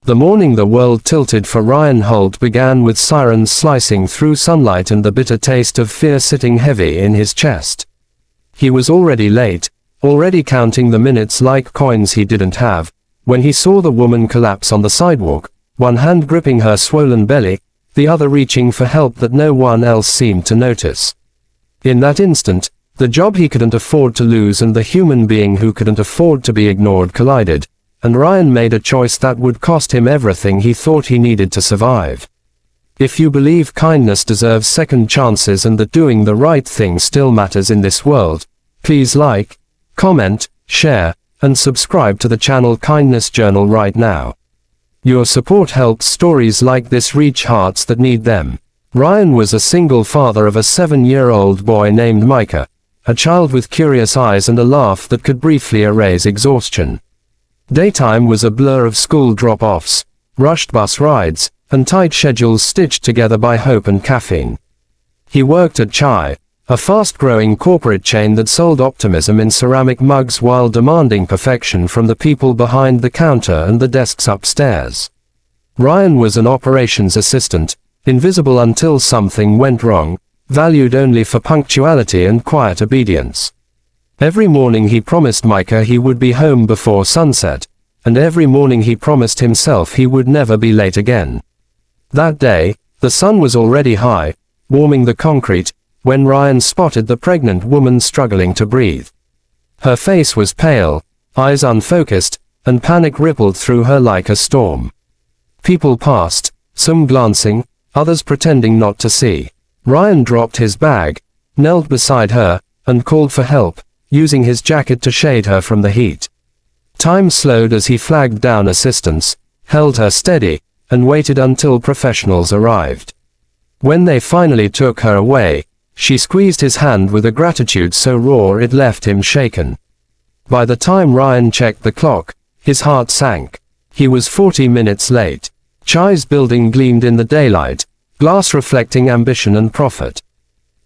The morning the world tilted for Ryan Holt began with sirens slicing through sunlight and the bitter taste of fear sitting heavy in his chest. He was already late, already counting the minutes like coins he didn't have, when he saw the woman collapse on the sidewalk, one hand gripping her swollen belly, the other reaching for help that no one else seemed to notice. In that instant, the job he couldn't afford to lose and the human being who couldn't afford to be ignored collided, and Ryan made a choice that would cost him everything he thought he needed to survive. If you believe kindness deserves second chances and that doing the right thing still matters in this world, please like, comment, share, and subscribe to the channel Kindness Journal right now. Your support helps stories like this reach hearts that need them. Ryan was a single father of a 7-year-old boy named Micah, a child with curious eyes and a laugh that could briefly erase exhaustion. Daytime was a blur of school drop-offs, rushed bus rides, and tight schedules stitched together by hope and caffeine. He worked at Chai, a fast-growing corporate chain that sold optimism in ceramic mugs while demanding perfection from the people behind the counter and the desks upstairs. Ryan was an operations assistant, invisible until something went wrong, valued only for punctuality and quiet obedience. Every morning he promised Micah he would be home before sunset, and every morning he promised himself he would never be late again. That day, the sun was already high, warming the concrete, when Ryan spotted the pregnant woman struggling to breathe. Her face was pale, eyes unfocused, and panic rippled through her like a storm. People passed, some glancing, others pretending not to see. Ryan dropped his bag, knelt beside her, and called for help, using his jacket to shade her from the heat. Time slowed as he flagged down assistance, held her steady, and waited until professionals arrived. When they finally took her away, she squeezed his hand with a gratitude so raw it left him shaken. By the time Ryan checked the clock, his heart sank. He was 40 minutes late. Chai's building gleamed in the daylight, glass reflecting ambition and profit.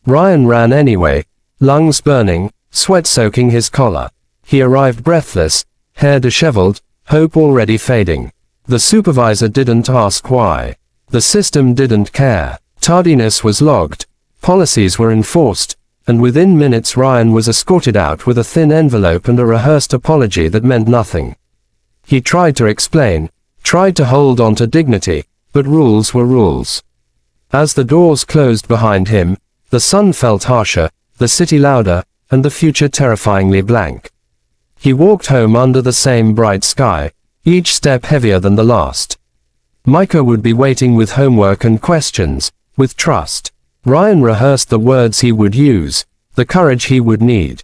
Ryan ran anyway, lungs burning, sweat soaking his collar. He arrived breathless, hair disheveled, hope already fading. The supervisor didn't ask why. The system didn't care. Tardiness was logged, policies were enforced, and within minutes Ryan was escorted out with a thin envelope and a rehearsed apology that meant nothing. He tried to explain, tried to hold on to dignity, but rules were rules. As the doors closed behind him, the sun felt harsher, the city louder, and the future terrifyingly blank. He walked home under the same bright sky, each step heavier than the last. Micah would be waiting with homework and questions, with trust. Ryan rehearsed the words he would use, the courage he would need.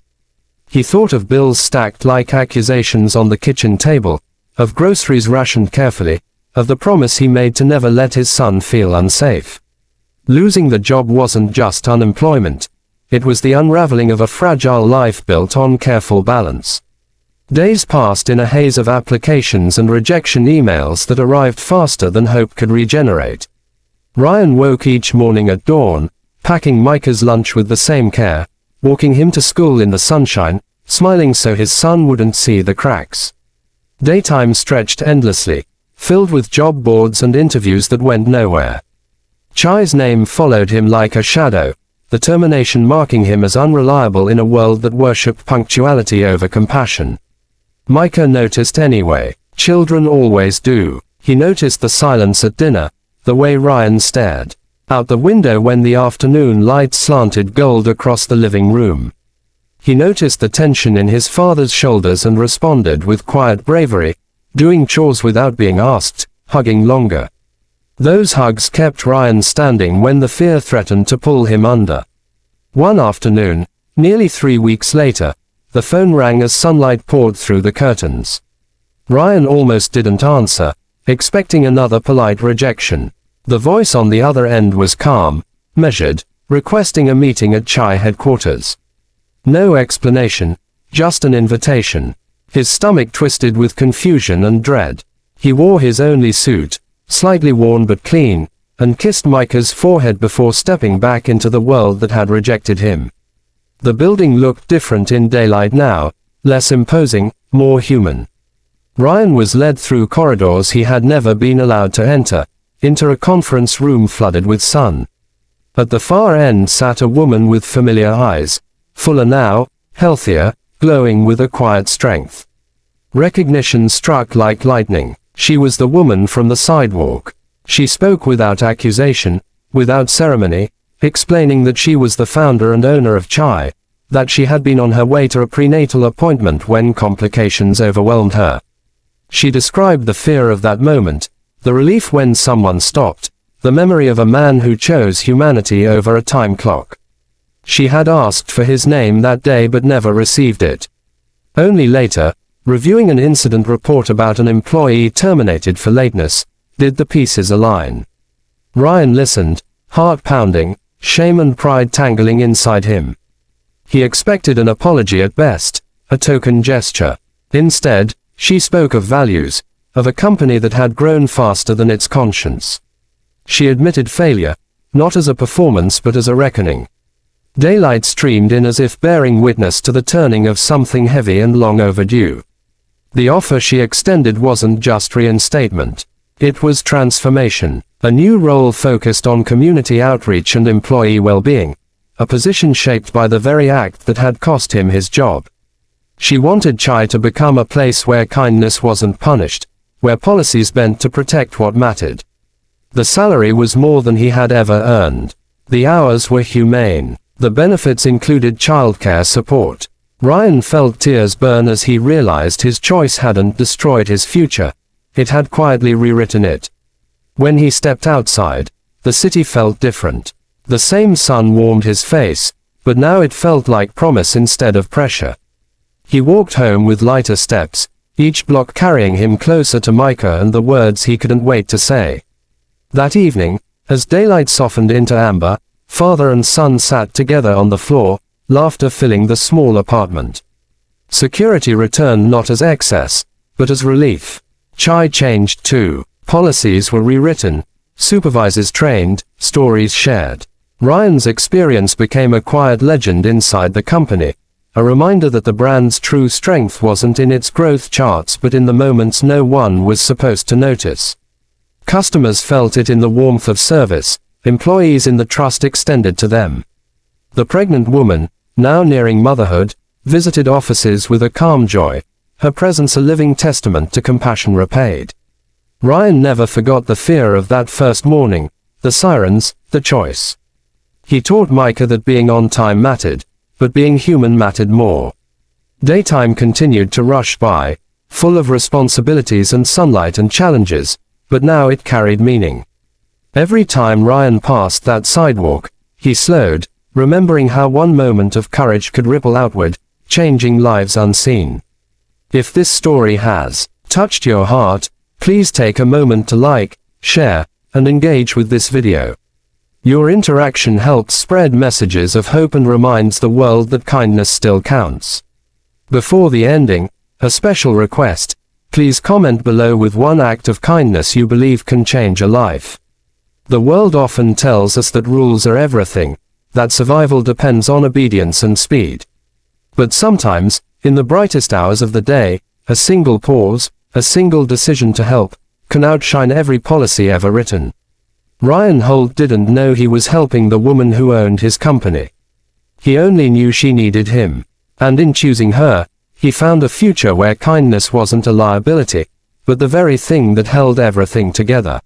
He thought of bills stacked like accusations on the kitchen table, of groceries rationed carefully, of the promise he made to never let his son feel unsafe. Losing the job wasn't just unemployment. It was the unraveling of a fragile life built on careful balance. Days passed in a haze of applications and rejection emails that arrived faster than hope could regenerate. Ryan woke each morning at dawn, packing Micah's lunch with the same care, walking him to school in the sunshine, smiling so his son wouldn't see the cracks. Daytime stretched endlessly, filled with job boards and interviews that went nowhere. Chai's name followed him like a shadow, the termination marking him as unreliable in a world that worshipped punctuality over compassion. Micah noticed anyway. Children always do. He noticed the silence at dinner, the way Ryan stared out the window when the afternoon light slanted gold across the living room. He noticed the tension in his father's shoulders and responded with quiet bravery, doing chores without being asked, hugging longer. Those hugs kept Ryan standing when the fear threatened to pull him under. One afternoon, nearly 3 weeks later, the phone rang as sunlight poured through the curtains. Ryan almost didn't answer, expecting another polite rejection. The voice on the other end was calm, measured, requesting a meeting at Chai headquarters. No explanation, just an invitation. His stomach twisted with confusion and dread. He wore his only suit, slightly worn but clean, and kissed Micah's forehead before stepping back into the world that had rejected him. The building looked different in daylight now, less imposing, more human. Ryan was led through corridors he had never been allowed to enter, into a conference room flooded with sun. At the far end sat a woman with familiar eyes, fuller now, healthier, glowing with a quiet strength. Recognition struck like lightning. She was the woman from the sidewalk. She spoke without accusation, without ceremony, explaining that she was the founder and owner of Chai, that she had been on her way to a prenatal appointment when complications overwhelmed her. She described the fear of that moment, the relief when someone stopped, the memory of a man who chose humanity over a time clock. She had asked for his name that day but never received it. Only later, reviewing an incident report about an employee terminated for lateness, did the pieces align. Ryan listened, heart pounding, shame and pride tangling inside him. He expected an apology at best, a token gesture. Instead, she spoke of values, of a company that had grown faster than its conscience. She admitted failure, not as a performance but as a reckoning. Daylight streamed in as if bearing witness to the turning of something heavy and long overdue. The offer she extended wasn't just reinstatement. It was transformation, a new role focused on community outreach and employee well-being, a position shaped by the very act that had cost him his job. She wanted Chai to become a place where kindness wasn't punished, where policies bent to protect what mattered. The salary was more than he had ever earned. The hours were humane. The benefits included childcare support. Ryan felt tears burn as he realized his choice hadn't destroyed his future, it had quietly rewritten it. When he stepped outside, the city felt different. The same sun warmed his face, but now it felt like promise instead of pressure. He walked home with lighter steps, each block carrying him closer to Micah and the words he couldn't wait to say. That evening, as daylight softened into amber, father and son sat together on the floor, laughter filling the small apartment. Security returned not as excess, but as relief. Chai changed too. Policies were rewritten, supervisors trained, stories shared. Ryan's experience became a quiet legend inside the company, a reminder that the brand's true strength wasn't in its growth charts but in the moments no one was supposed to notice. Customers felt it in the warmth of service, employees in the trust extended to them. The pregnant woman, now nearing motherhood, visited offices with a calm joy, her presence a living testament to compassion repaid. Ryan never forgot the fear of that first morning, the sirens, the choice. He taught Micah that being on time mattered, but being human mattered more. Daytime continued to rush by, full of responsibilities and sunlight and challenges, but now it carried meaning. Every time Ryan passed that sidewalk, he slowed, remembering how one moment of courage could ripple outward, changing lives unseen. If this story has touched your heart, please take a moment to like, share, and engage with this video. Your interaction helps spread messages of hope and reminds the world that kindness still counts. Before the ending, a special request, please comment below with one act of kindness you believe can change a life. The world often tells us that rules are everything, that survival depends on obedience and speed. But sometimes, in the brightest hours of the day, a single pause, a single decision to help, can outshine every policy ever written. Ryan Holt didn't know he was helping the woman who owned his company. He only knew she needed him. And in choosing her, he found a future where kindness wasn't a liability, but the very thing that held everything together.